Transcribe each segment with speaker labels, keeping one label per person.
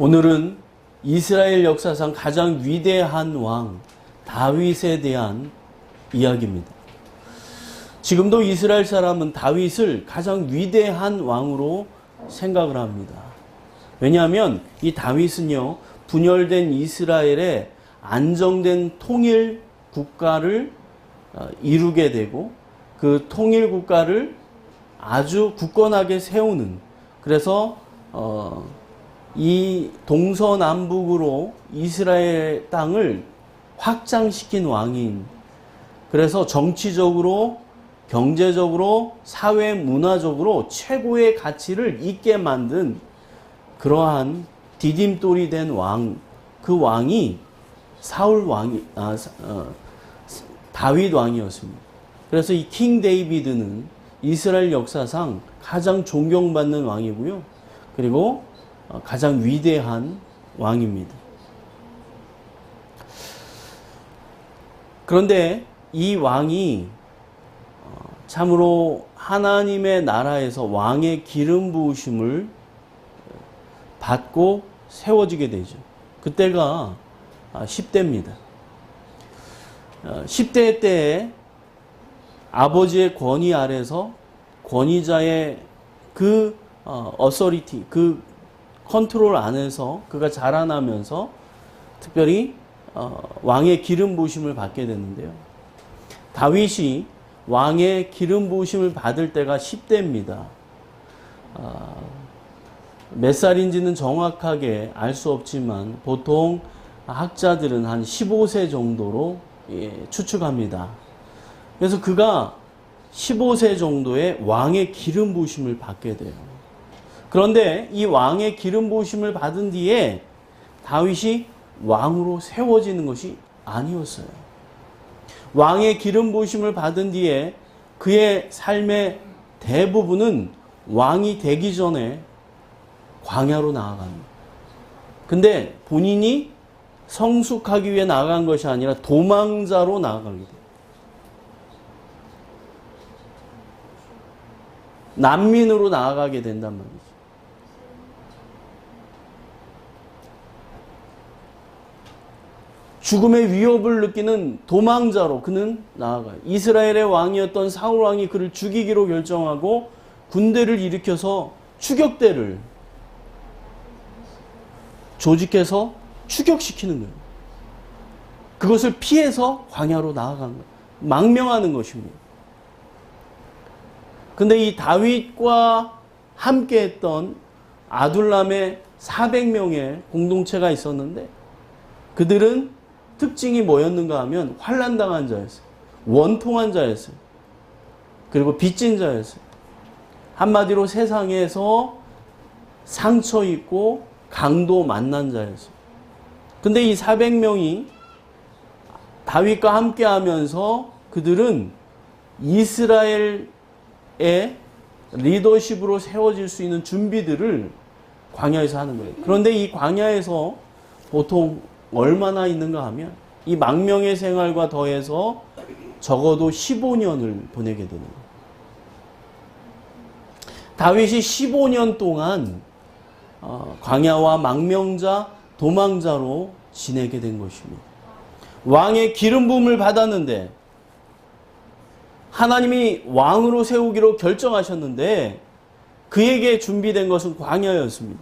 Speaker 1: 오늘은 이스라엘 역사상 가장 위대한 왕 다윗에 대한 이야기입니다. 지금도 이스라엘 사람은 다윗을 가장 위대한 왕으로 생각을 합니다. 왜냐하면 이 다윗은요, 분열된 이스라엘의 안정된 통일 국가를 이루게 되고 그 통일 국가를 아주 굳건하게 세우는, 그래서 이 동서남북으로 이스라엘 땅을 확장시킨 왕인, 그래서 정치적으로 경제적으로 사회 문화적으로 최고의 가치를 있게 만든 그러한 디딤돌이 된 왕, 그 왕이 사울 왕이 다윗 왕이었습니다. 그래서 이 킹 데이비드는 이스라엘 역사상 가장 존경받는 왕이고요. 그리고 가장 위대한 왕입니다. 그런데 이 왕이 참으로 하나님의 나라에서 왕의 기름 부으심을 받고 세워지게 되죠. 그때가 10대입니다. 10대 때에 아버지의 권위 아래서 권위자의 그 어서리티, 그 컨트롤 안에서 그가 자라나면서 특별히 왕의 기름 부으심을 받게 되는데요. 다윗이 왕의 기름 부으심을 받을 때가 10대입니다. 몇 살인지는 정확하게 알 수 없지만 보통 학자들은 한 15세 정도로 추측합니다. 그래서 그가 15세 정도의 왕의 기름 부으심을 받게 돼요. 그런데 이 왕의 기름 부으심을 받은 뒤에 다윗이 왕으로 세워지는 것이 아니었어요. 왕의 기름 부으심을 받은 뒤에 그의 삶의 대부분은 왕이 되기 전에 광야로 나아갑니다. 근데 본인이 성숙하기 위해 나아간 것이 아니라 도망자로 나아가게 돼요. 난민으로 나아가게 된단 말이죠. 죽음의 위협을 느끼는 도망자로 그는 나아가요. 이스라엘의 왕이었던 사울 왕이 그를 죽이기로 결정하고 군대를 일으켜서 추격대를 조직해서 추격시키는 거예요. 그것을 피해서 광야로 나아간 거예요. 망명하는 것입니다. 근데 이 다윗과 함께 했던 아둘람의 400명의 공동체가 있었는데 그들은 특징이 뭐였는가 하면 환난당한 자였어요. 원통한 자였어요. 그리고 빚진 자였어요. 한마디로 세상에서 상처 입고 강도 만난 자였어요. 근데 이 400명이 다윗과 함께 하면서 그들은 이스라엘의 리더십으로 세워질 수 있는 준비들을 광야에서 하는 거예요. 그런데 이 광야에서 보통 얼마나 있는가 하면 이 망명의 생활과 더해서 적어도 15년을 보내게 되는 거예요. 다윗이 15년 동안 광야와 망명자, 도망자로 지내게 된 것입니다. 왕의 기름 부음을 받았는데 하나님이 왕으로 세우기로 결정하셨는데 그에게 준비된 것은 광야였습니다.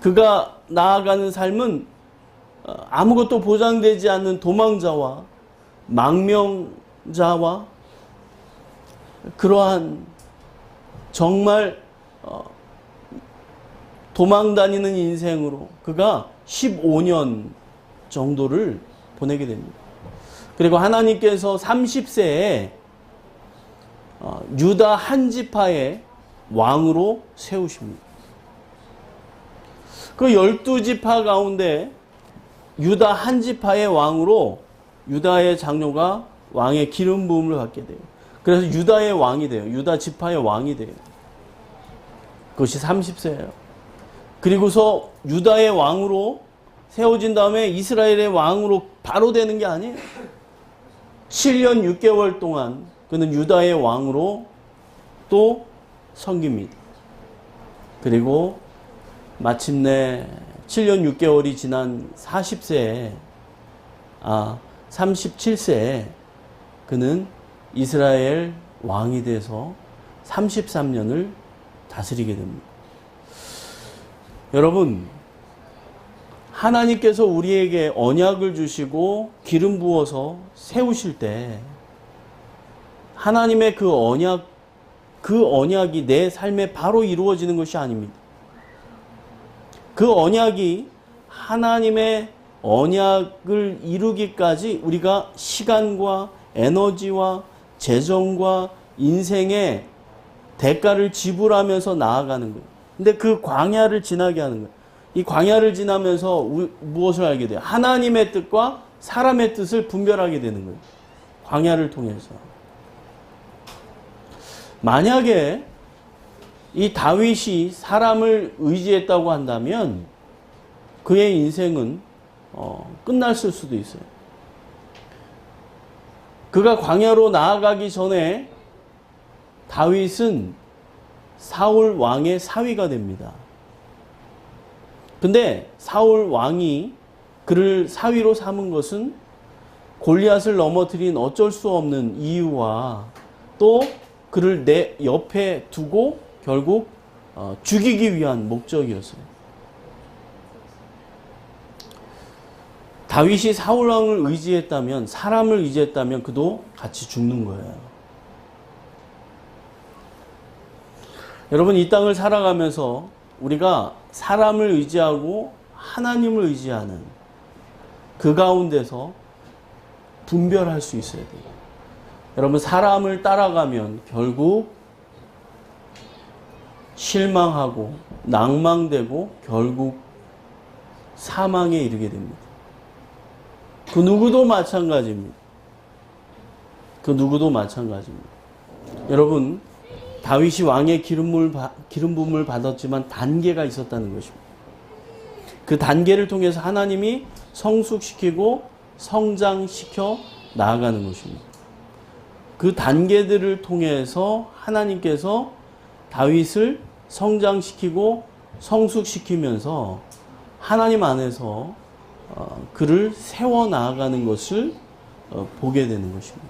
Speaker 1: 그가 나아가는 삶은 아무것도 보장되지 않는 도망자와 망명자와 그러한 정말 도망다니는 인생으로 그가 15년 정도를 보내게 됩니다. 그리고 하나님께서 30세에 유다 한 지파의 왕으로 세우십니다. 그 12지파 가운데 유다 한 지파의 왕으로 유다의 장로가 왕의 기름 부음을 받게 돼요. 그래서 유다의 왕이 돼요. 유다 지파의 왕이 돼요. 그것이 30세예요. 그리고서 유다의 왕으로 세워진 다음에 이스라엘의 왕으로 바로 되는 게 아니에요. 7년 6개월 동안 그는 유다의 왕으로 또 섬깁니다. 그리고 마침내 7년 6개월이 지난 37세에 그는 이스라엘 왕이 돼서 33년을 다스리게 됩니다. 여러분, 하나님께서 우리에게 언약을 주시고 기름 부어서 세우실 때 하나님의 그 언약이 내 삶에 바로 이루어지는 것이 아닙니다. 그 언약이 하나님의 언약을 이루기까지 우리가 시간과 에너지와 재정과 인생의 대가를 지불하면서 나아가는 거예요. 근데 그 광야를 지나게 하는 거예요. 이 광야를 지나면서 무엇을 알게 돼요? 하나님의 뜻과 사람의 뜻을 분별하게 되는 거예요. 광야를 통해서. 만약에 이 다윗이 사람을 의지했다고 한다면 그의 인생은 끝났을 수도 있어요. 그가 광야로 나아가기 전에 다윗은 사울 왕의 사위가 됩니다. 근데 사울 왕이 그를 사위로 삼은 것은 골리앗을 넘어뜨린 어쩔 수 없는 이유와 또 그를 내 옆에 두고 결국 죽이기 위한 목적이었어요. 다윗이 사울 왕을 의지했다면, 사람을 의지했다면 그도 같이 죽는 거예요. 여러분, 이 땅을 살아가면서 우리가 사람을 의지하고 하나님을 의지하는 그 가운데서 분별할 수 있어야 돼요. 여러분, 사람을 따라가면 결국 실망하고 낭망되고 결국 사망에 이르게 됩니다. 그 누구도 마찬가지입니다. 그 누구도 마찬가지입니다. 여러분, 다윗이 왕의 기름 부음을 받았지만 단계가 있었다는 것입니다. 그 단계를 통해서 하나님이 성숙시키고 성장시켜 나아가는 것입니다. 그 단계들을 통해서 하나님께서 다윗을 성장시키고 성숙시키면서 하나님 안에서 그를 세워 나아가는 것을 보게 되는 것입니다.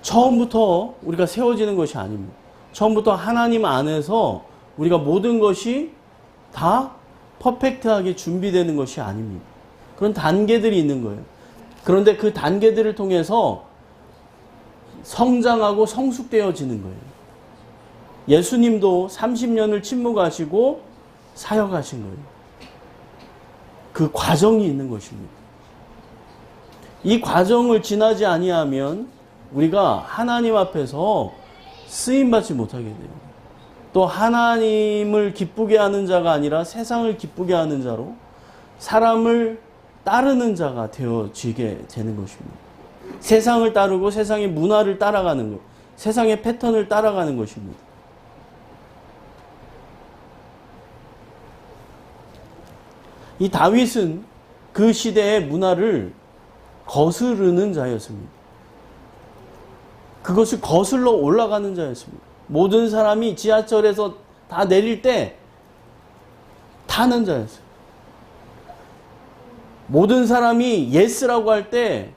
Speaker 1: 처음부터 우리가 세워지는 것이 아닙니다. 처음부터 하나님 안에서 우리가 모든 것이 다 퍼펙트하게 준비되는 것이 아닙니다. 그런 단계들이 있는 거예요. 그런데 그 단계들을 통해서 성장하고 성숙되어지는 거예요. 예수님도 30년을 침묵하시고 사역하신 거예요. 그 과정이 있는 것입니다. 이 과정을 지나지 아니하면 우리가 하나님 앞에서 쓰임받지 못하게 돼요. 또 하나님을 기쁘게 하는 자가 아니라 세상을 기쁘게 하는 자로 사람을 따르는 자가 되어지게 되는 것입니다. 세상을 따르고 세상의 문화를 따라가는 것, 세상의 패턴을 따라가는 것입니다. 이 다윗은 그 시대의 문화를 거스르는 자였습니다. 그것을 거슬러 올라가는 자였습니다. 모든 사람이 지하철에서 다 내릴 때 타는 자였어요. 모든 사람이 예스라고 할 때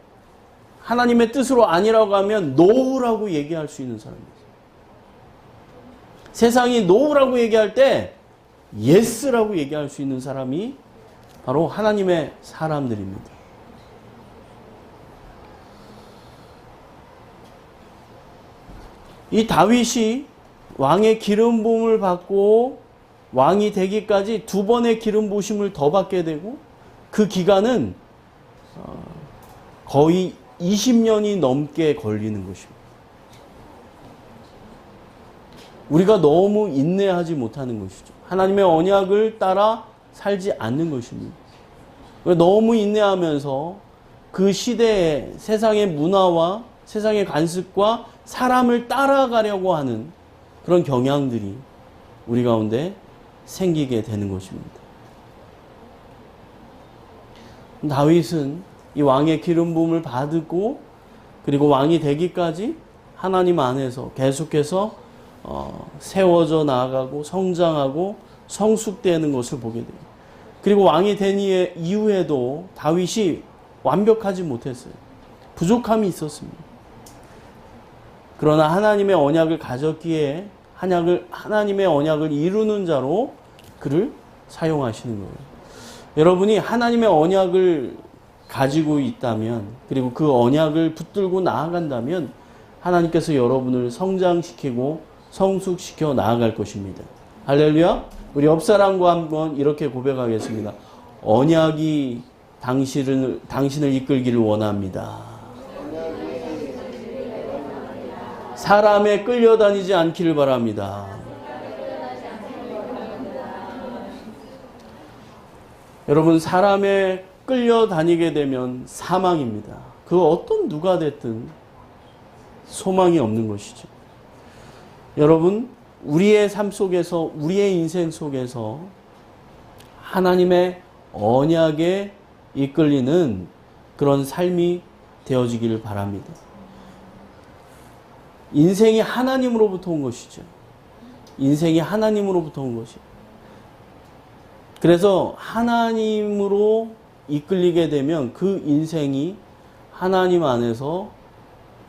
Speaker 1: 하나님의 뜻으로 아니라고 하면 노우라고 얘기할 수 있는 사람이었어요. 세상이 노우라고 얘기할 때 예스라고 얘기할 수 있는 사람이 바로 하나님의 사람들입니다. 이 다윗이 왕의 기름 부음을 받고 왕이 되기까지 2번의 기름 부으심을 더 받게 되고 그 기간은 거의 20년이 넘게 걸리는 것입니다. 우리가 너무 인내하지 못하는 것이죠. 하나님의 언약을 따라 살지 않는 것입니다. 너무 인내하면서 그 시대의 세상의 문화와 세상의 관습과 사람을 따라가려고 하는 그런 경향들이 우리 가운데 생기게 되는 것입니다. 다윗은 이 왕의 기름 부음을 받고 그리고 왕이 되기까지 하나님 안에서 계속해서 세워져 나아가고 성장하고 성숙되는 것을 보게 돼요. 그리고 왕이 된 이후에도 다윗이 완벽하지 못했어요. 부족함이 있었습니다. 그러나 하나님의 언약을 가졌기에 하나님의 언약을 이루는 자로 그를 사용하시는 거예요. 여러분이 하나님의 언약을 가지고 있다면, 그리고 그 언약을 붙들고 나아간다면 하나님께서 여러분을 성장시키고 성숙시켜 나아갈 것입니다. 할렐루야. 우리 옆사람과 한번 이렇게 고백하겠습니다. 언약이 당신을 이끌기를 원합니다. 사람에 끌려다니지 않기를 바랍니다. 여러분, 사람에 끌려다니게 되면 사망입니다. 그 어떤 누가 됐든 소망이 없는 것이죠. 여러분, 우리의 삶 속에서, 우리의 인생 속에서 하나님의 언약에 이끌리는 그런 삶이 되어지기를 바랍니다. 인생이 하나님으로부터 온 것이죠. 인생이 하나님으로부터 온 것이죠. 그래서 하나님으로 이끌리게 되면 그 인생이 하나님 안에서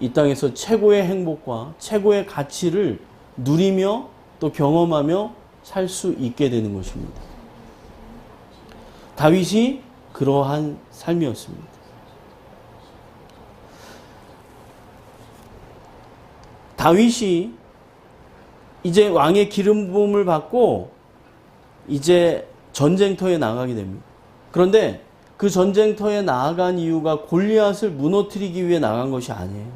Speaker 1: 이 땅에서 최고의 행복과 최고의 가치를 누리며 또 경험하며 살 수 있게 되는 것입니다. 다윗이 그러한 삶이었습니다. 다윗이 이제 왕의 기름 부음을 받고 이제 전쟁터에 나가게 됩니다. 그런데 그 전쟁터에 나아간 이유가 골리앗을 무너뜨리기 위해 나간 것이 아니에요.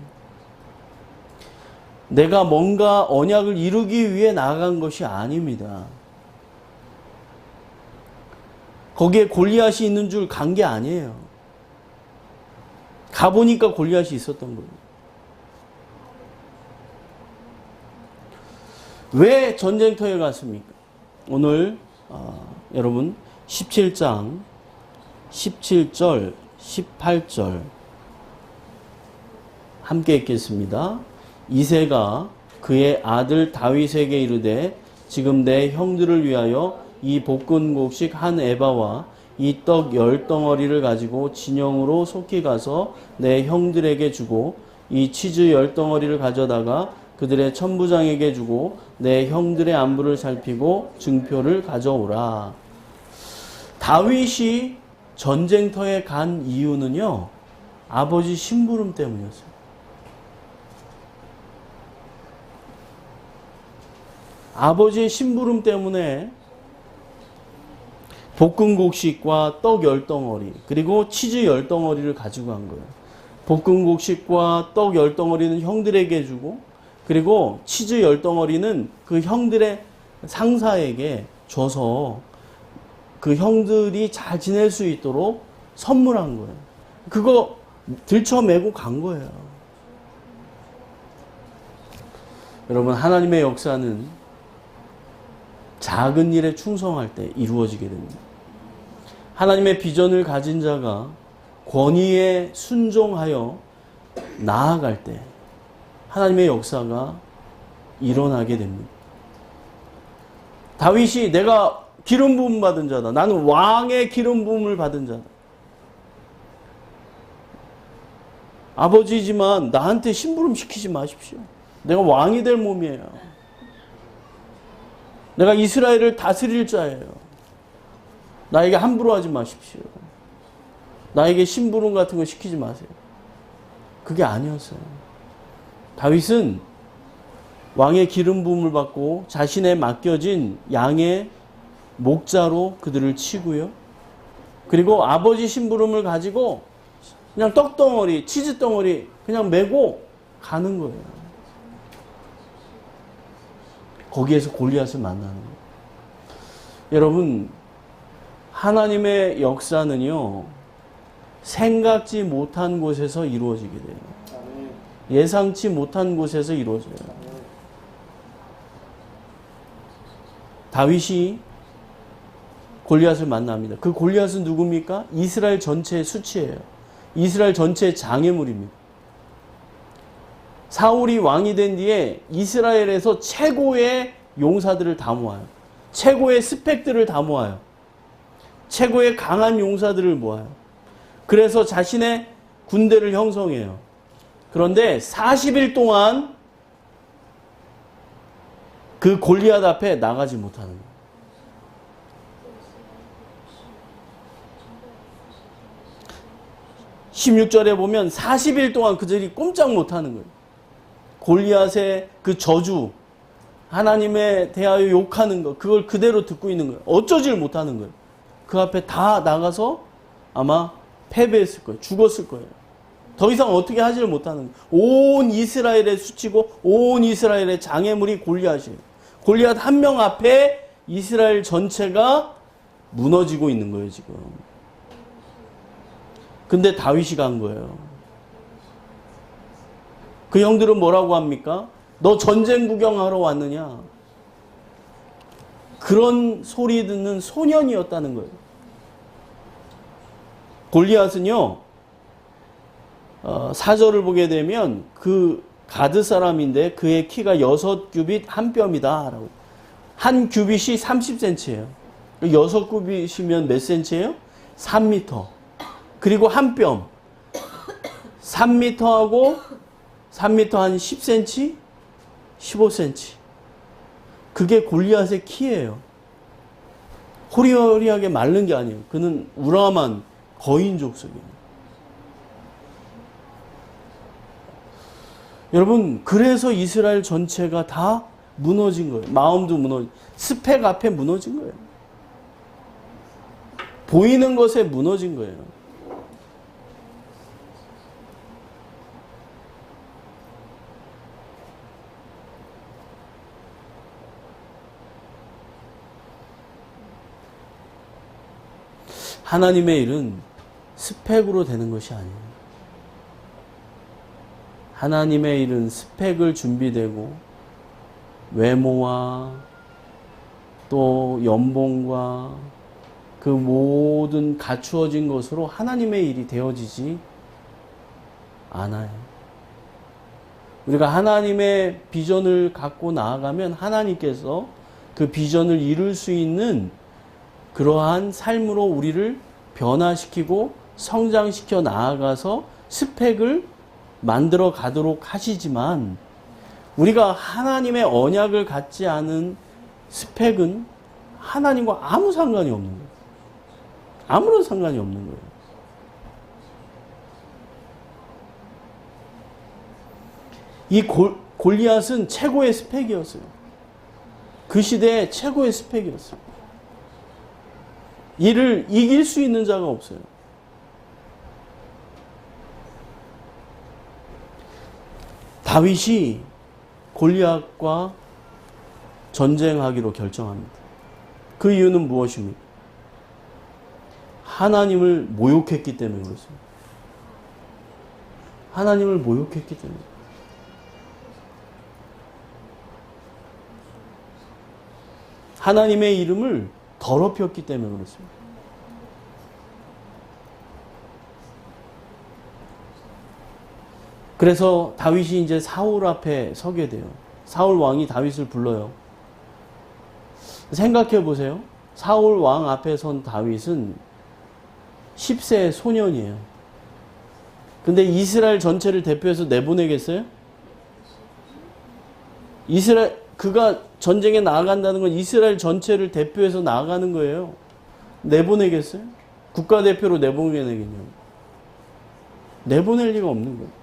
Speaker 1: 내가 뭔가 언약을 이루기 위해 나아간 것이 아닙니다. 거기에 골리앗이 있는 줄 간 게 아니에요. 가보니까 골리앗이 있었던 거예요. 왜 전쟁터에 갔습니까? 오늘 여러분 17장 17절 18절 함께 읽겠습니다. 이새가 그의 아들 다윗에게 이르되 지금 내 형들을 위하여 이 볶은 곡식 한 에바와 이 떡 10덩어리를 가지고 진영으로 속히 가서 내 형들에게 주고 이 치즈 10덩어리를 가져다가 그들의 천부장에게 주고 내 형들의 안부를 살피고 증표를 가져오라. 다윗이 전쟁터에 간 이유는요, 아버지 심부름 때문이었어요. 아버지의 심부름 때문에 볶은 곡식과 떡 10덩어리 그리고 치즈 10덩어리를 가지고 간 거예요. 볶은 곡식과 떡 10덩어리는 형들에게 주고 그리고 치즈 10덩어리는 그 형들의 상사에게 줘서 그 형들이 잘 지낼 수 있도록 선물한 거예요. 그거 들쳐매고 간 거예요. 여러분, 하나님의 역사는 작은 일에 충성할 때 이루어지게 됩니다. 하나님의 비전을 가진 자가 권위에 순종하여 나아갈 때 하나님의 역사가 일어나게 됩니다. 다윗이 내가 기름 부음 받은 자다. 나는 왕의 기름 부음을 받은 자다. 아버지지만 나한테 심부름 시키지 마십시오. 내가 왕이 될 몸이에요. 내가 이스라엘을 다스릴 자예요. 나에게 함부로 하지 마십시오. 나에게 심부름 같은 거 시키지 마세요. 그게 아니었어요. 다윗은 왕의 기름 부음을 받고 자신의 맡겨진 양의 목자로 그들을 치고요. 그리고 아버지 심부름을 가지고 그냥 떡덩어리, 치즈덩어리 그냥 메고 가는 거예요. 거기에서 골리앗을 만나는 거예요. 여러분, 하나님의 역사는요, 생각지 못한 곳에서 이루어지게 돼요. 예상치 못한 곳에서 이루어져요. 다윗이 골리앗을 만납니다. 그 골리앗은 누굽니까? 이스라엘 전체의 수치예요. 이스라엘 전체의 장애물입니다. 사울이 왕이 된 뒤에 이스라엘에서 최고의 용사들을 다 모아요. 최고의 스펙들을 다 모아요. 최고의 강한 용사들을 모아요. 그래서 자신의 군대를 형성해요. 그런데 40일 동안 그 골리앗 앞에 나가지 못하는 거예요. 16절에 보면 40일 동안 그들이 꼼짝 못하는 거예요. 골리앗의 그 저주, 하나님에 대하여 욕하는 거, 그걸 그대로 듣고 있는 거예요. 어쩌지를 못하는 거예요. 그 앞에 다 나가서 아마 패배했을 거예요. 죽었을 거예요. 더 이상 어떻게 하지를 못하는 거예요. 온 이스라엘에 수치고 온 이스라엘의 장애물이 골리앗이에요. 골리앗 한 명 앞에 이스라엘 전체가 무너지고 있는 거예요, 지금. 근데 다윗이 간 거예요. 그 형들은 뭐라고 합니까? 너 전쟁 구경하러 왔느냐? 그런 소리 듣는 소년이었다는 거예요. 골리앗은요, 4절을 보게 되면 그 가드 사람인데 그의 키가 6규빗 한 뼘이다. 라고. 한 규빗이 30cm예요. 6규빗이면 몇 cm예요? 3m. 그리고 한 뼘. 3m하고 3m 한 10cm? 15cm. 그게 골리앗의 키예요. 호리호리하게 마른 게 아니에요. 그는 우람한 거인 족속이에요. 여러분, 그래서 이스라엘 전체가 다 무너진 거예요. 마음도 무너진, 스펙 앞에 무너진 거예요. 보이는 것에 무너진 거예요. 하나님의 일은 스펙으로 되는 것이 아니에요. 하나님의 일은 스펙을 준비되고 외모와 또 연봉과 그 모든 갖추어진 것으로 하나님의 일이 되어지지 않아요. 우리가 하나님의 비전을 갖고 나아가면 하나님께서 그 비전을 이룰 수 있는 그러한 삶으로 우리를 변화시키고 성장시켜 나아가서 스펙을 만들어 가도록 하시지만, 우리가 하나님의 언약을 갖지 않은 스펙은 하나님과 아무 상관이 없는 거예요. 아무런 상관이 없는 거예요. 이 골리앗은 최고의 스펙이었어요. 그 시대의 최고의 스펙이었어요. 이를 이길 수 있는 자가 없어요. 다윗이 골리앗과 전쟁하기로 결정합니다. 그 이유는 무엇입니까? 하나님을 모욕했기 때문에 그렇습니다. 하나님을 모욕했기 때문에. 하나님의 이름을 더럽혔기 때문에 그렇습니다. 그래서 다윗이 이제 사울 앞에 서게 돼요. 사울 왕이 다윗을 불러요. 생각해 보세요. 사울 왕 앞에 선 다윗은 10세 소년이에요. 근데 이스라엘 전체를 대표해서 내보내겠어요? 그가 전쟁에 나아간다는 건 이스라엘 전체를 대표해서 나아가는 거예요. 내보내겠어요? 국가대표로 내보내겠냐고. 내보낼 리가 없는 거예요.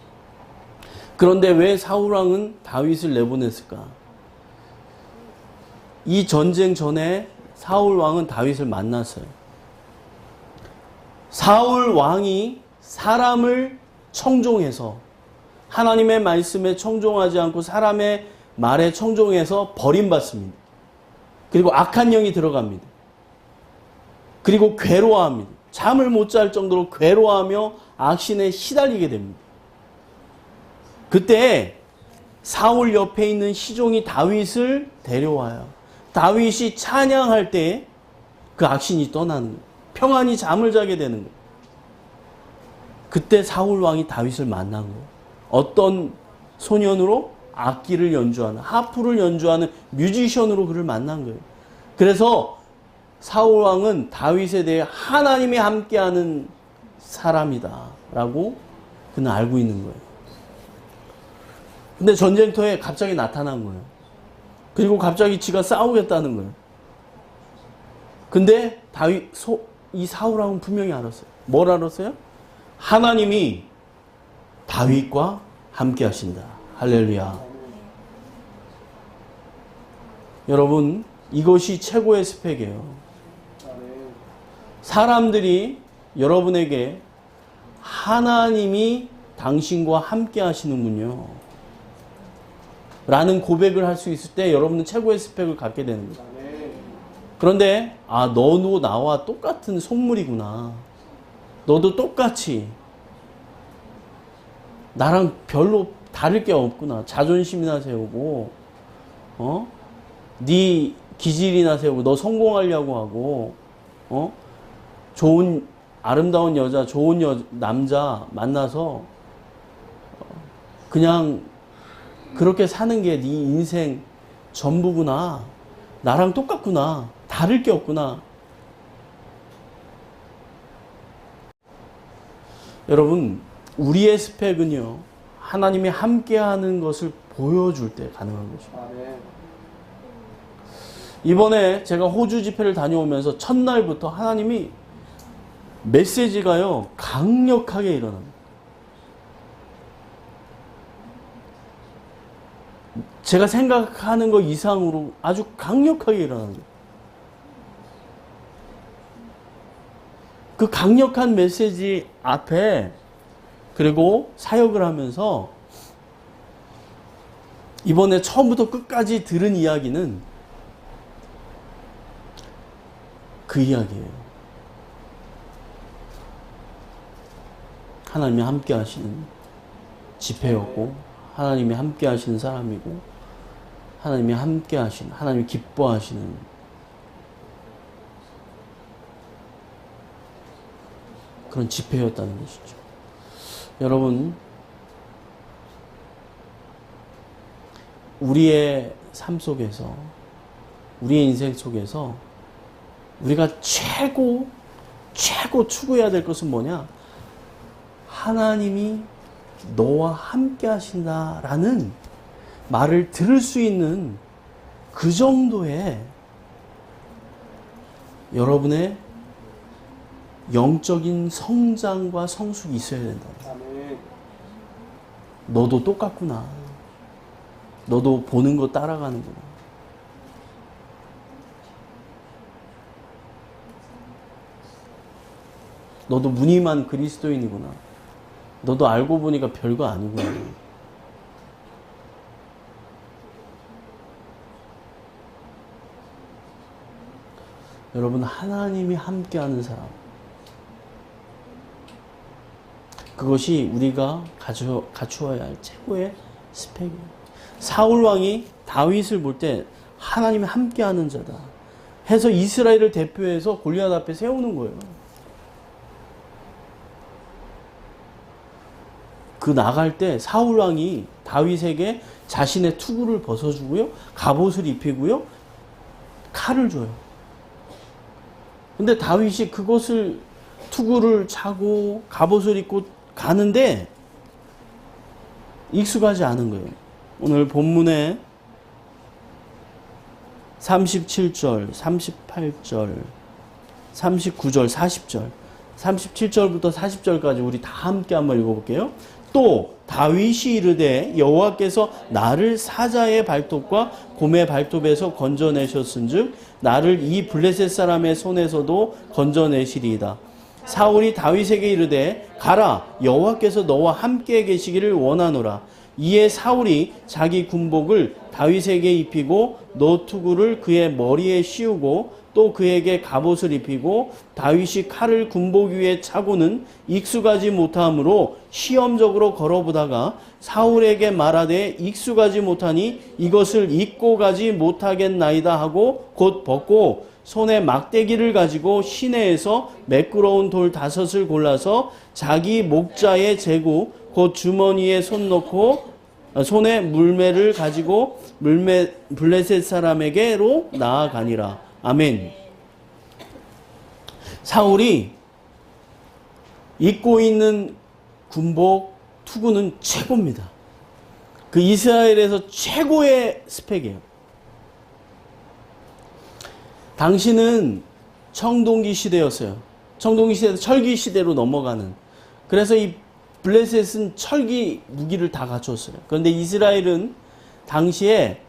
Speaker 1: 그런데 왜 사울왕은 다윗을 내보냈을까? 이 전쟁 전에 사울왕은 다윗을 만났어요. 사울왕이 사람을 청종해서, 하나님의 말씀에 청종하지 않고 사람의 말에 청종해서 버림받습니다. 그리고 악한 영이 들어갑니다. 그리고 괴로워합니다. 잠을 못 잘 정도로 괴로워하며 악신에 시달리게 됩니다. 그때 사울 옆에 있는 시종이 다윗을 데려와요. 다윗이 찬양할 때 그 악신이 떠나는 거예요. 평안히 잠을 자게 되는 거예요. 그때 사울 왕이 다윗을 만난 거예요. 어떤 소년으로? 악기를 연주하는, 하프를 연주하는 뮤지션으로 그를 만난 거예요. 그래서 사울 왕은 다윗에 대해 하나님이 함께하는 사람이다 라고 그는 알고 있는 거예요. 근데 전쟁터에 갑자기 나타난 거예요. 그리고 갑자기 지가 싸우겠다는 거예요. 근데 이 사울 왕은 분명히 알았어요. 뭘 알았어요? 하나님이 다윗과 함께 하신다. 할렐루야. 여러분, 이것이 최고의 스펙이에요. 사람들이 여러분에게 하나님이 당신과 함께 하시는군요 라는 고백을 할 수 있을 때 여러분은 최고의 스펙을 갖게 되는 거예요. 그런데 너도 나와 똑같은 속물이구나. 너도 똑같이 나랑 별로 다를 게 없구나. 자존심이나 세우고 네 기질이나 세우고 너 성공하려고 하고 좋은 아름다운 여자, 좋은 남자 만나서 그냥 그렇게 사는 게 네 인생 전부구나. 나랑 똑같구나. 다를 게 없구나. 여러분, 우리의 스펙은요, 하나님이 함께하는 것을 보여줄 때 가능한 거죠. 이번에 제가 호주 집회를 다녀오면서 첫날부터 하나님이 메시지가요, 강력하게 일어납니다. 제가 생각하는 것 이상으로 아주 강력하게 일어나는 거예요. 그 강력한 메시지 앞에 그리고 사역을 하면서 이번에 처음부터 끝까지 들은 이야기는 그 이야기예요. 하나님이 함께 하시는 집회였고 하나님이 함께 하시는 사람이고 하나님이 함께 하시는, 하나님이 기뻐하시는 그런 집회였다는 것이죠. 여러분, 우리의 삶 속에서, 우리의 인생 속에서 우리가 최고 추구해야 될 것은 뭐냐? 하나님이 너와 함께 하신다라는 말을 들을 수 있는 그 정도의 여러분의 영적인 성장과 성숙이 있어야 된다. 너도 똑같구나. 너도 보는 거 따라가는구나. 너도 무늬만 그리스도인이구나. 너도 알고 보니까 별거 아니구나. 여러분, 하나님이 함께하는 사람, 그것이 우리가 갖추어야 할 최고의 스펙이에요. 사울 왕이 다윗을 볼 때 하나님이 함께하는 자다 해서 이스라엘을 대표해서 골리앗 앞에 세우는 거예요. 그 나갈 때 사울 왕이 다윗에게 자신의 투구를 벗어주고요, 갑옷을 입히고요, 칼을 줘요. 근데 다윗이 그것을 투구를 차고 갑옷을 입고 가는데 익숙하지 않은 거예요. 오늘 본문에 37절, 38절, 39절, 40절, 37절부터 40절까지 우리 다 함께 한번 읽어볼게요. 또 다윗이 이르되 여호와께서 나를 사자의 발톱과 곰의 발톱에서 건져내셨은즉 나를 이 블레셋 사람의 손에서도 건져내시리이다. 사울이 다윗에게 이르되 가라, 여호와께서 너와 함께 계시기를 원하노라. 이에 사울이 자기 군복을 다윗에게 입히고 노투구를 그의 머리에 씌우고 또 그에게 갑옷을 입히고 다윗이 칼을 군복 위에 차고는 익숙하지 못하므로 시험적으로 걸어보다가 사울에게 말하되 익숙하지 못하니 이것을 입고 가지 못하겠나이다 하고 곧 벗고 손에 막대기를 가지고 시내에서 매끄러운 돌 5을 골라서 자기 목자에 재고 곧 주머니에 손 넣고 손에 물매를 가지고 블레셋 사람에게로 나아가니라. 아멘. 사울이 입고 있는 군복, 투구는 최고입니다. 그 이스라엘에서 최고의 스펙이에요. 당시는 청동기 시대였어요. 청동기 시대에서 철기 시대로 넘어가는. 그래서 이 블레셋은 철기 무기를 다 갖췄어요. 그런데 이스라엘은 당시에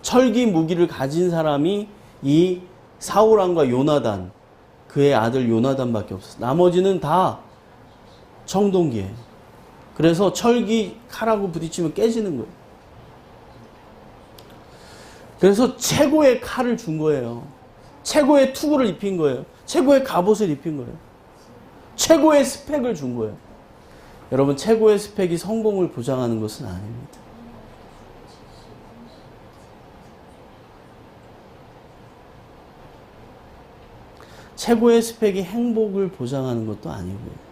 Speaker 1: 철기 무기를 가진 사람이 이 사울왕과 요나단, 그의 아들 요나단밖에 없었어요. 나머지는 다 청동기예요. 그래서 철기 칼하고 부딪히면 깨지는 거예요. 그래서 최고의 칼을 준 거예요. 최고의 투구를 입힌 거예요. 최고의 갑옷을 입힌 거예요. 최고의 스펙을 준 거예요. 여러분, 최고의 스펙이 성공을 보장하는 것은 아닙니다. 최고의 스펙이 행복을 보장하는 것도 아니고요.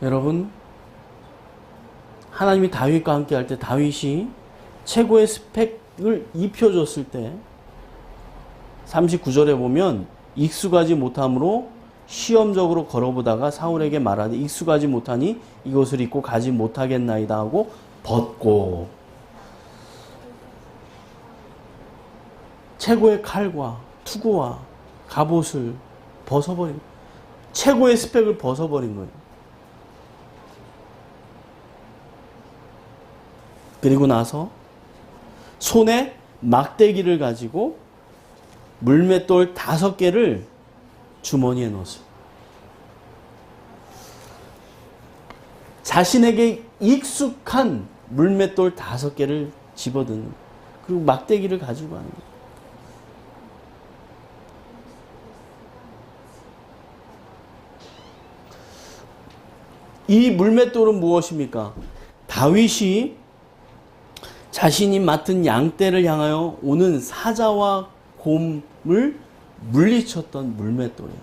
Speaker 1: 여러분, 하나님이 다윗과 함께 할 때 다윗이 최고의 스펙을 입혀줬을 때 39절에 보면 익숙하지 못함으로 시험적으로 걸어보다가 사울에게 말하되 익숙하지 못하니 이것을 입고 가지 못하겠나이다 하고 벗고, 최고의 칼과 투구와 갑옷을 벗어버린 거예요. 최고의 스펙을 벗어버린 거예요. 그리고 나서 손에 막대기를 가지고 물맷돌 5개를 주머니에 넣었어요. 자신에게 익숙한 물맷돌 5개를 집어드는 거예요. 그리고 막대기를 가지고 가는 거예요. 이 물맷돌은 무엇입니까? 다윗이 자신이 맡은 양떼를 향하여 오는 사자와 곰을 물리쳤던 물맷돌이에요.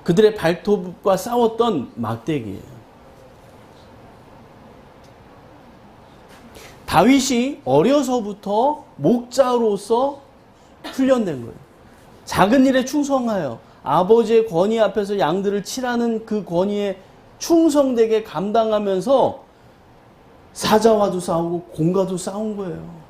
Speaker 1: 그들의 발톱과 싸웠던 막대기예요. 다윗이 어려서부터 목자로서 훈련된 거예요. 작은 일에 충성하여 아버지의 권위 앞에서 양들을 치라는 그 권위에 충성되게 감당하면서 사자와도 싸우고 곰과도 싸운 거예요.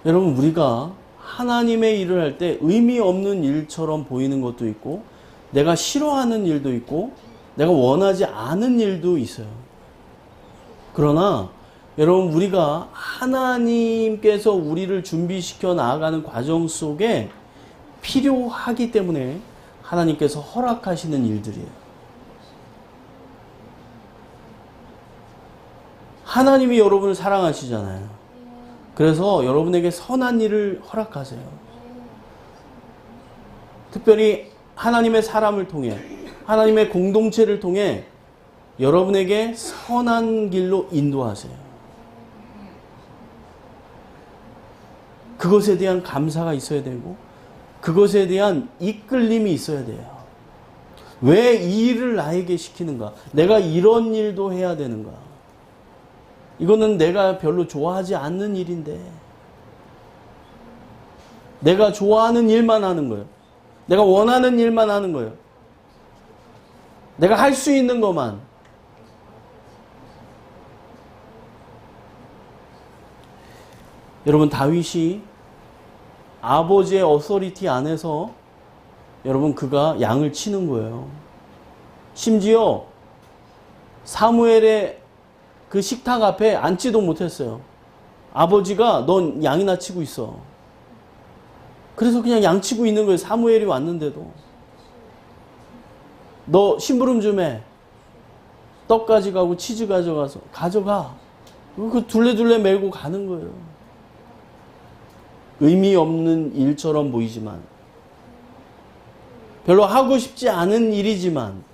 Speaker 1: 여러분, 우리가 하나님의 일을 할 때 의미 없는 일처럼 보이는 것도 있고, 내가 싫어하는 일도 있고, 내가 원하지 않은 일도 있어요. 그러나 여러분, 우리가 하나님께서 우리를 준비시켜 나아가는 과정 속에 필요하기 때문에 하나님께서 허락하시는 일들이에요. 하나님이 여러분을 사랑하시잖아요. 그래서 여러분에게 선한 일을 허락하세요. 특별히 하나님의 사람을 통해, 하나님의 공동체를 통해 여러분에게 선한 길로 인도하세요. 그것에 대한 감사가 있어야 되고, 그것에 대한 이끌림이 있어야 돼요. 왜 이 일을 나에게 시키는가? 내가 이런 일도 해야 되는가? 이거는 내가 별로 좋아하지 않는 일인데, 내가 좋아하는 일만 하는 거예요. 내가 원하는 일만 하는 거예요. 내가 할 수 있는 것만. 여러분, 다윗이 아버지의 어서리티 안에서 여러분 그가 양을 치는 거예요. 심지어 사무엘의 그 식탁 앞에 앉지도 못했어요. 아버지가 넌 양이나 치고 있어. 그래서 그냥 양 치고 있는 거예요. 사무엘이 왔는데도. 너 심부름 좀 해. 떡 가져가고 치즈 가져가서 가져가. 그 둘레둘레 메고 가는 거예요. 의미 없는 일처럼 보이지만, 별로 하고 싶지 않은 일이지만,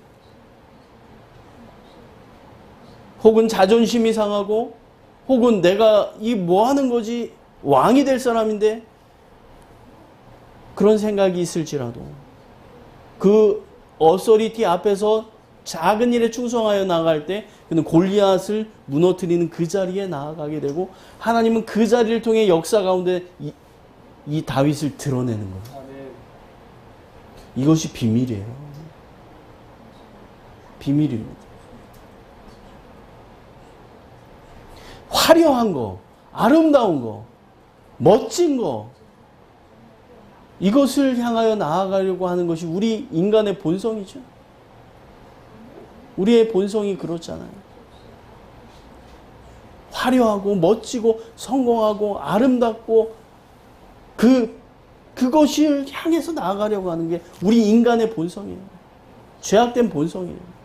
Speaker 1: 혹은 자존심이 상하고, 혹은 내가 이 뭐 하는 거지? 왕이 될 사람인데 그런 생각이 있을지라도 그 어서리티 앞에서 작은 일에 충성하여 나아갈 때 그는 골리앗을 무너뜨리는 그 자리에 나아가게 되고 하나님은 그 자리를 통해 역사 가운데 이 다윗을 드러내는 거예요. 이것이 비밀이에요. 비밀입니다. 화려한 거, 아름다운 거, 멋진 거, 이것을 향하여 나아가려고 하는 것이 우리 인간의 본성이죠. 우리의 본성이 그렇잖아요. 화려하고 멋지고 성공하고 아름답고 그것을 향해서 나아가려고 하는 게 우리 인간의 본성이에요. 죄악된 본성이에요.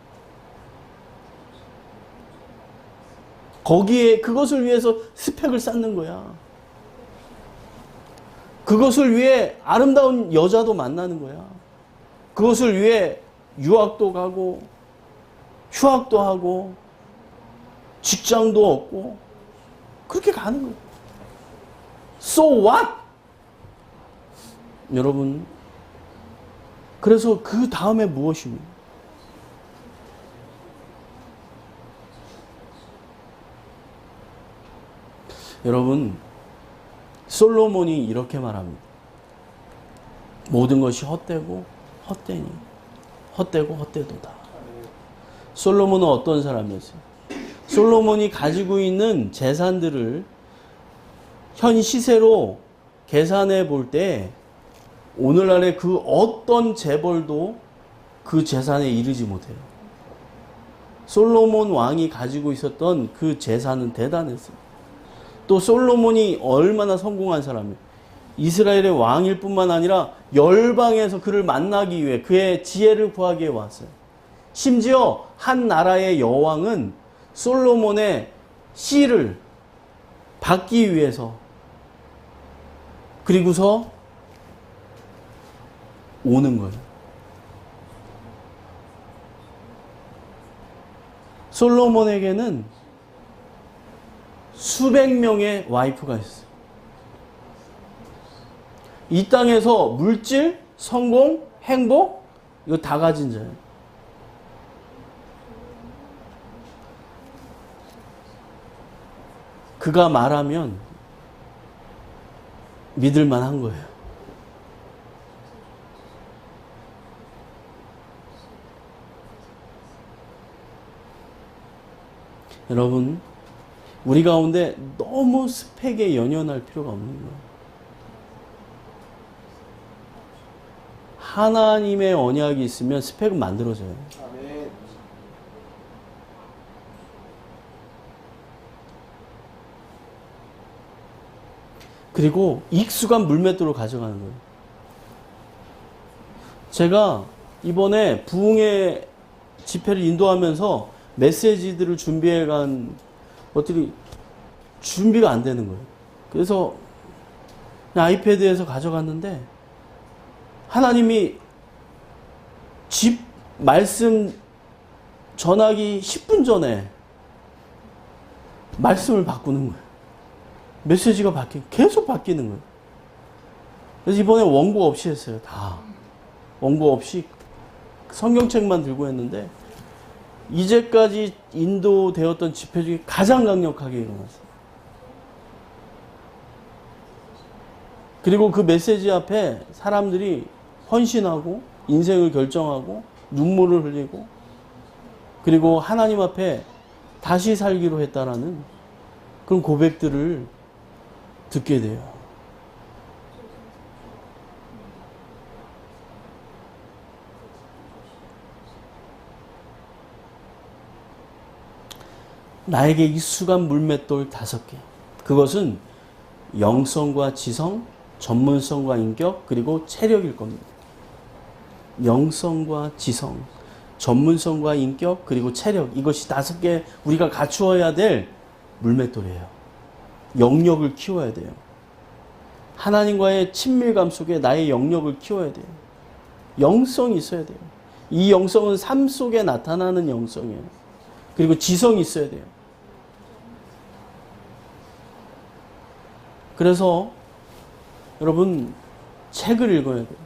Speaker 1: 거기에 그것을 위해서 스펙을 쌓는 거야. 그것을 위해 아름다운 여자도 만나는 거야. 그것을 위해 유학도 가고 휴학도 하고 직장도 얻고 그렇게 가는 거예요. So what? 여러분, 그래서 그 다음에 무엇입니까? 여러분, 솔로몬이 이렇게 말합니다. 모든 것이 헛되고 헛되니 헛되고 헛되도다. 솔로몬은 어떤 사람이었어요? 솔로몬이 가지고 있는 재산들을 현 시세로 계산해 볼 때 오늘날의 그 어떤 재벌도 그 재산에 이르지 못해요. 솔로몬 왕이 가지고 있었던 그 재산은 대단했어요. 또 솔로몬이 얼마나 성공한 사람이에요. 이스라엘의 왕일 뿐만 아니라 열방에서 그를 만나기 위해 그의 지혜를 구하기 위해 왔어요. 심지어 한 나라의 여왕은 솔로몬의 씨를 받기 위해서 그리고서 오는 거예요. 솔로몬에게는 수백 명의 와이프가 있어요. 이 땅에서 물질, 성공, 행복 이거 다 가진 자예요. 그가 말하면 믿을 만한 거예요. 여러분, 우리 가운데 너무 스펙에 연연할 필요가 없는 거예요. 하나님의 언약이 있으면 스펙은 만들어져요. 아멘. 그리고 익숙한 물맷돌을 가져가는 거예요. 제가 이번에 부흥의 집회를 인도하면서 메시지들을 준비해 간 것들이 준비가 안 되는 거예요. 그래서 그냥 아이패드에서 가져갔는데 하나님이 집 말씀 전하기 10분 전에 말씀을 바꾸는 거예요. 메시지가 계속 바뀌는 거예요. 그래서 이번에 원고 없이 했어요. 다. 원고 없이 성경책만 들고 했는데 이제까지 인도되었던 집회 중에 가장 강력하게 일어났어요. 그리고 그 메시지 앞에 사람들이 헌신하고 인생을 결정하고 눈물을 흘리고 그리고 하나님 앞에 다시 살기로 했다라는 그런 고백들을 듣게 돼요. 나에게 익숙한 물맷돌 5개. 그것은 영성과 지성, 전문성과 인격, 그리고 체력일 겁니다. 영성과 지성, 전문성과 인격, 그리고 체력. 이것이 5개 우리가 갖추어야 될 물맷돌이에요. 영역을 키워야 돼요. 하나님과의 친밀감 속에 나의 영역을 키워야 돼요. 영성이 있어야 돼요. 이 영성은 삶 속에 나타나는 영성이에요. 그리고 지성이 있어야 돼요. 그래서 여러분 책을 읽어야 돼요.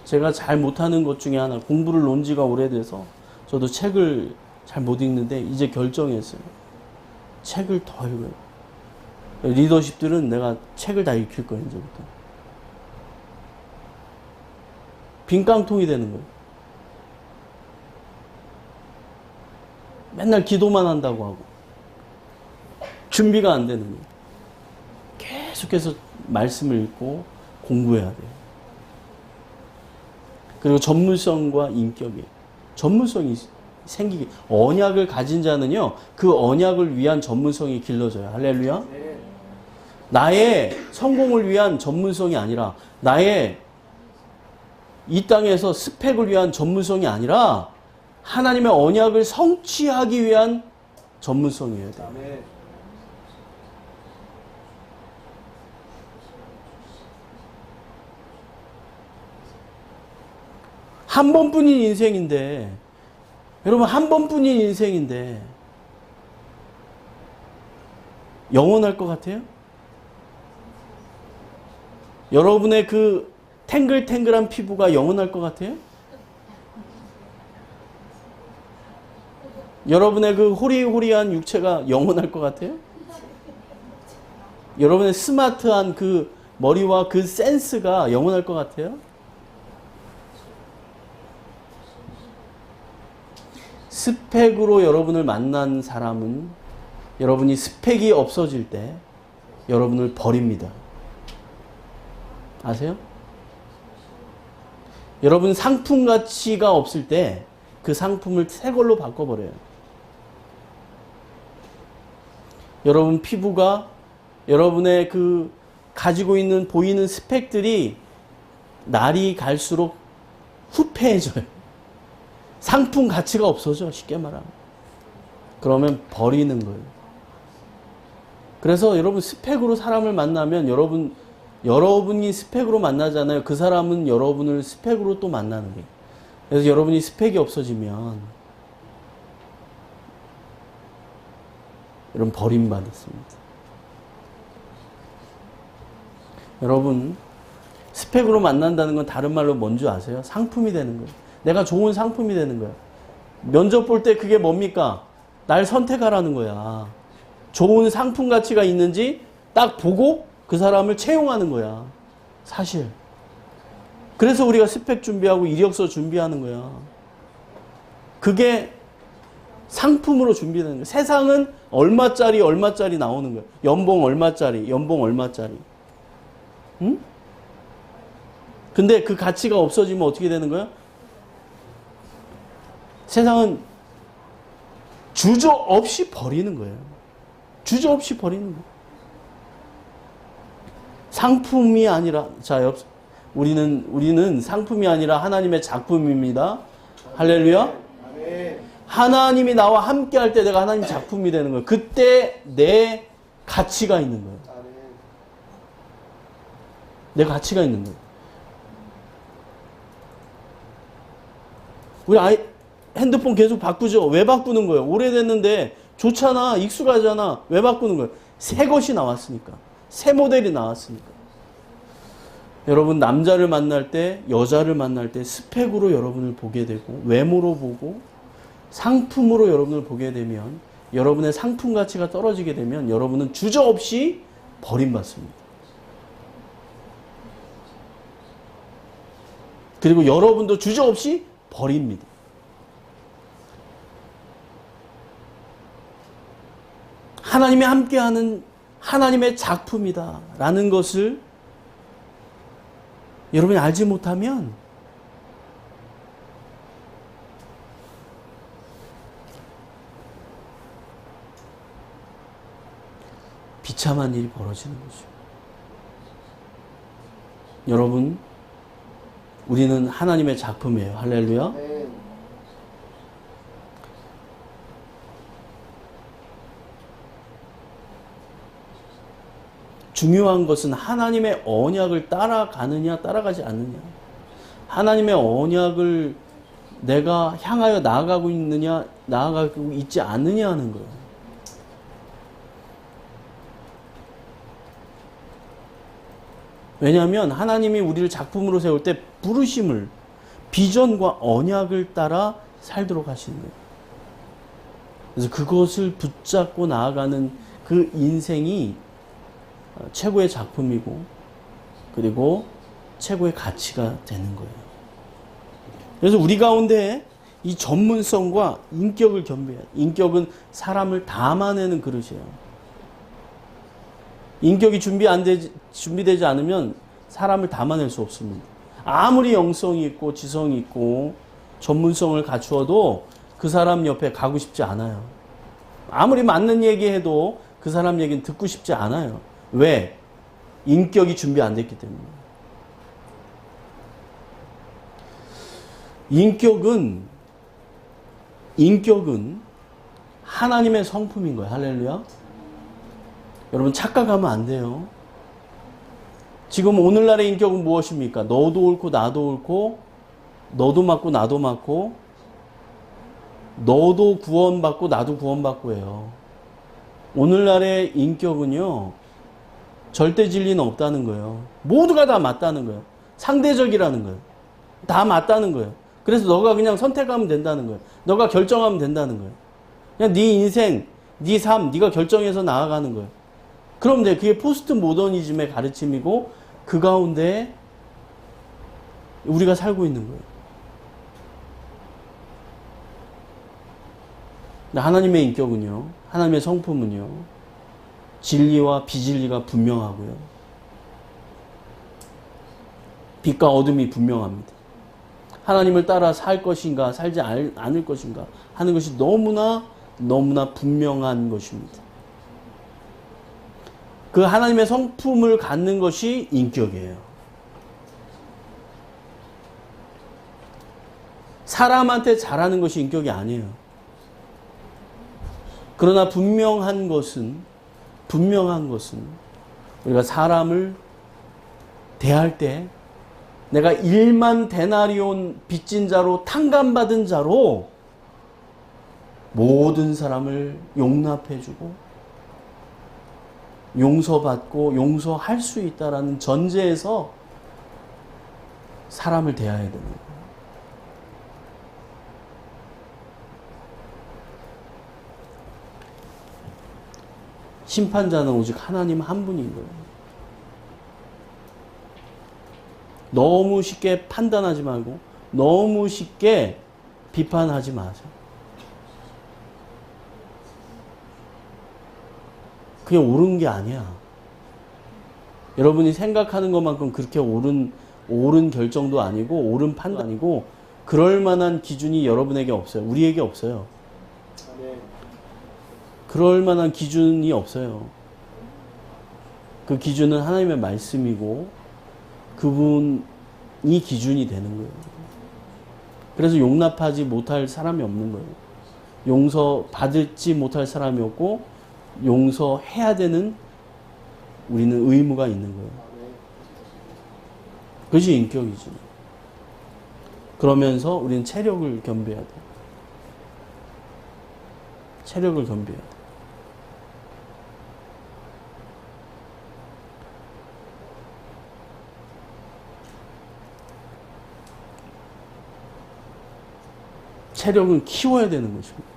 Speaker 1: 제가 잘 못하는 것 중에 하나, 공부를 논 지가 오래돼서 저도 책을 잘 못 읽는데 이제 결정했어요. 책을 더 읽어요. 리더십들은 내가 책을 다 읽힐 거예요, 이제부터. 빈 깡통이 되는 거예요. 맨날 기도만 한다고 하고 준비가 안 되는 거예요. 계속해서 말씀을 읽고 공부해야 돼요. 그리고 전문성과 인격이에요. 전문성이 생기게, 언약을 가진 자는요, 그 언약을 위한 전문성이 길러져요. 할렐루야. 나의 성공을 위한 전문성이 아니라, 나의 이 땅에서 스펙을 위한 전문성이 아니라 하나님의 언약을 성취하기 위한 전문성이어야 돼요. 한 번뿐인 인생인데, 여러분, 한 번뿐인 인생인데 영원할 것 같아요? 여러분의 그 탱글탱글한 피부가 영원할 것 같아요? 여러분의 그 호리호리한 육체가 영원할 것 같아요? 여러분의 스마트한 그 머리와 그 센스가 영원할 것 같아요? 스펙으로 여러분을 만난 사람은 여러분이 스펙이 없어질 때 여러분을 버립니다. 아세요? 여러분 상품 가치가 없을 때 그 상품을 새 걸로 바꿔버려요. 여러분 피부가, 여러분의 그 가지고 있는 보이는 스펙들이 날이 갈수록 후패해져요. 상품 가치가 없어져, 쉽게 말하면. 그러면 버리는 거예요. 그래서 여러분 스펙으로 사람을 만나면 여러분이 스펙으로 만나잖아요. 그 사람은 여러분을 스펙으로 또 만나는 거예요. 그래서 여러분이 스펙이 없어지면 여러분 버림받았습니다. 여러분 스펙으로 만난다는 건 다른 말로 뭔지 아세요? 상품이 되는 거예요. 내가 좋은 상품이 되는 거야. 면접 볼 때 그게 뭡니까? 날 선택하라는 거야. 좋은 상품 가치가 있는지 딱 보고 그 사람을 채용하는 거야. 사실. 그래서 우리가 스펙 준비하고 이력서 준비하는 거야. 그게 상품으로 준비되는 거야. 세상은 얼마짜리 나오는 거야. 연봉 얼마짜리. 응? 근데 그 가치가 없어지면 어떻게 되는 거야? 세상은 주저없이 버리는 거예요. 주저없이 버리는 거예요. 상품이 아니라, 우리는 상품이 아니라 하나님의 작품입니다. 할렐루야. 하나님이 나와 함께 할 때 내가 하나님 작품이 되는 거예요. 그때 내 가치가 있는 거예요. 내 가치가 있는 거예요. 우리 핸드폰 계속 바꾸죠. 왜 바꾸는 거예요? 오래됐는데 좋잖아, 익숙하잖아. 왜 바꾸는 거예요? 새 것이 나왔으니까. 새 모델이 나왔으니까. 여러분 남자를 만날 때, 여자를 만날 때 스펙으로 여러분을 보게 되고 외모로 보고 상품으로 여러분을 보게 되면, 여러분의 상품 가치가 떨어지게 되면 여러분은 주저없이 버림받습니다. 그리고 여러분도 주저없이 버립니다. 하나님이 함께하는 하나님의 작품이다 라는 것을 여러분이 알지 못하면 비참한 일이 벌어지는 거죠. 여러분, 우리는 하나님의 작품이에요. 할렐루야. 중요한 것은 하나님의 언약을 따라가느냐 따라가지 않느냐. 하나님의 언약을 내가 향하여 나아가고 있느냐 나아가고 있지 않느냐 하는 거예요. 왜냐하면 하나님이 우리를 작품으로 세울 때 부르심을, 비전과 언약을 따라 살도록 하시는 거예요. 그래서 그것을 붙잡고 나아가는 그 인생이 최고의 작품이고, 그리고 최고의 가치가 되는 거예요. 그래서 우리 가운데 이 전문성과 인격을 겸비해야 돼요. 인격은 사람을 담아내는 그릇이에요. 인격이 준비되지 않으면 사람을 담아낼 수 없습니다. 아무리 영성이 있고 지성이 있고 전문성을 갖추어도 그 사람 옆에 가고 싶지 않아요. 아무리 맞는 얘기해도 그 사람 얘기는 듣고 싶지 않아요. 왜? 인격이 준비 안 됐기 때문에. 인격은 하나님의 성품인 거예요. 할렐루야. 여러분 착각하면 안 돼요. 지금 오늘날의 인격은 무엇입니까? 너도 옳고 나도 옳고, 너도 맞고 나도 맞고, 너도 구원받고 나도 구원받고 해요. 오늘날의 인격은요, 절대 진리는 없다는 거예요. 모두가 다 맞다는 거예요. 상대적이라는 거예요. 다 맞다는 거예요. 그래서 너가 그냥 선택하면 된다는 거예요. 너가 결정하면 된다는 거예요. 그냥 네 인생, 네 삶, 네가 결정해서 나아가는 거예요. 그럼 돼. 그게 포스트 모더니즘의 가르침이고 그 가운데 우리가 살고 있는 거예요. 하나님의 인격은요, 하나님의 성품은요, 진리와 비진리가 분명하고요. 빛과 어둠이 분명합니다. 하나님을 따라 살 것인가, 살지 않을 것인가 하는 것이 너무나 분명한 것입니다. 그 하나님의 성품을 갖는 것이 인격이에요. 사람한테 잘하는 것이 인격이 아니에요. 그러나 분명한 것은 우리가 사람을 대할 때 내가 1만 데나리온 빚진 자로 탕감받은 자로 모든 사람을 용납해주고 용서받고 용서할 수 있다라는 전제에서 사람을 대해야 되는 거예요. 심판자는 오직 하나님 한 분인 거예요. 너무 쉽게 판단하지 말고 너무 쉽게 비판하지 마세요. 그게 옳은 게 아니야. 여러분이 생각하는 것만큼 그렇게 옳은 결정도 아니고 옳은 판단도 아니고 그럴 만한 기준이 여러분에게 없어요. 우리에게 없어요. 그럴 만한 기준이 없어요. 그 기준은 하나님의 말씀이고 그분이 기준이 되는 거예요. 그래서 용납하지 못할 사람이 없는 거예요. 용서받지 못할 사람이 없고 용서해야 되는 우리는 의무가 있는 거예요. 그것이 인격이지. 그러면서 우리는 체력을 겸비해야 돼요. 체력을 겸비해야 돼요. 체력은 키워야 되는 것입니다.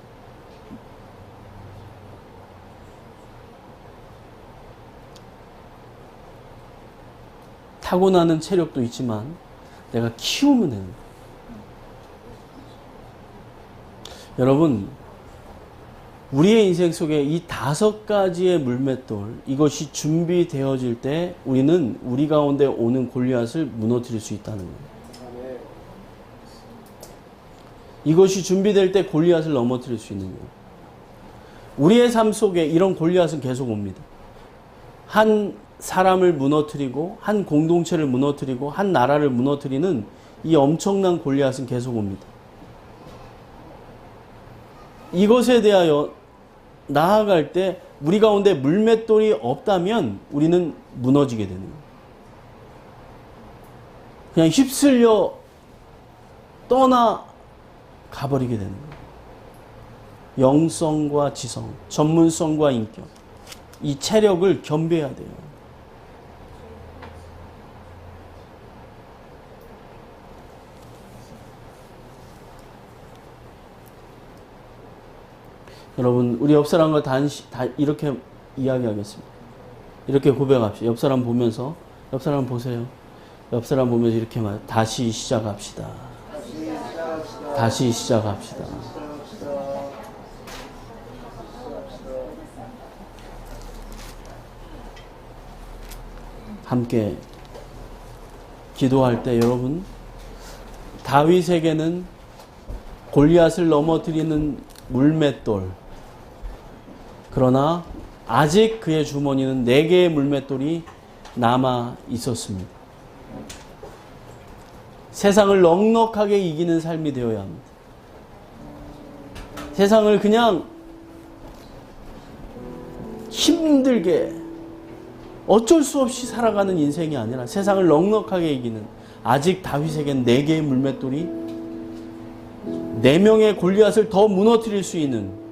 Speaker 1: 타고나는 체력도 있지만 내가 키우면 되는 거예요. 여러분, 우리의 인생 속에 이 5가지의 물맷돌, 이것이 준비되어질 때 우리는 우리 가운데 오는 골리앗을 무너뜨릴 수 있다는 거예요. 이것이 준비될 때 골리앗을 넘어뜨릴 수 있는 거예요. 우리의 삶 속에 이런 골리앗은 계속 옵니다. 한 사람을 무너뜨리고 한 공동체를 무너뜨리고 한 나라를 무너뜨리는 이 엄청난 골리앗은 계속 옵니다. 이것에 대하여 나아갈 때 우리 가운데 물맷돌이 없다면 우리는 무너지게 되는 거예요. 그냥 휩쓸려 떠나가버리게 되는 거예요. 영성과 지성, 전문성과 인격, 이 체력을 겸비해야 돼요. 여러분, 우리 옆 사람과 다 이렇게 이야기하겠습니다. 이렇게 고백합시다. 옆 사람 보면서, 옆 사람 보세요. 옆 사람 보면서 이렇게 말, 다시 시작합시다. 다시 시작합시다. 함께 기도할 때 여러분, 다윗에게는 골리앗을 넘어뜨리는 물맷돌, 그러나 아직 그의 주머니는 4개의 물맷돌이 남아 있었습니다. 세상을 넉넉하게 이기는 삶이 되어야 합니다. 세상을 그냥 힘들게 어쩔 수 없이 살아가는 인생이 아니라 세상을 넉넉하게 이기는, 아직 다윗에겐 4개의 물맷돌이 4명의 골리앗을 더 무너뜨릴 수 있는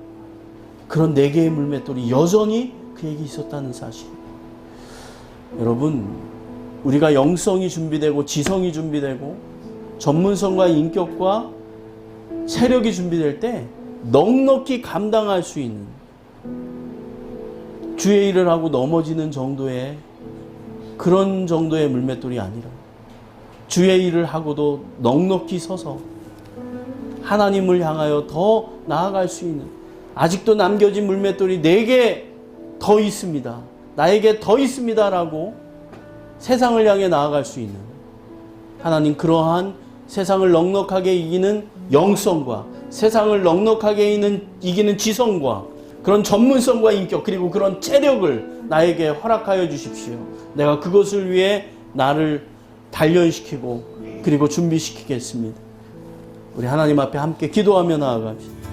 Speaker 1: 그런 4개의 물맷돌이 여전히 그에게 있었다는 사실. 여러분, 우리가 영성이 준비되고 지성이 준비되고 전문성과 인격과 체력이 준비될 때 넉넉히 감당할 수 있는, 주의 일을 하고 넘어지는 정도의 그런 정도의 물맷돌이 아니라 주의 일을 하고도 넉넉히 서서 하나님을 향하여 더 나아갈 수 있는, 아직도 남겨진 물맷돌이 4개 더 있습니다, 나에게 더 있습니다 라고 세상을 향해 나아갈 수 있는, 하나님 그러한 세상을 넉넉하게 이기는 영성과 세상을 넉넉하게 이기는 지성과 그런 전문성과 인격, 그리고 그런 체력을 나에게 허락하여 주십시오. 내가 그것을 위해 나를 단련시키고 그리고 준비시키겠습니다. 우리 하나님 앞에 함께 기도하며 나아갑시다.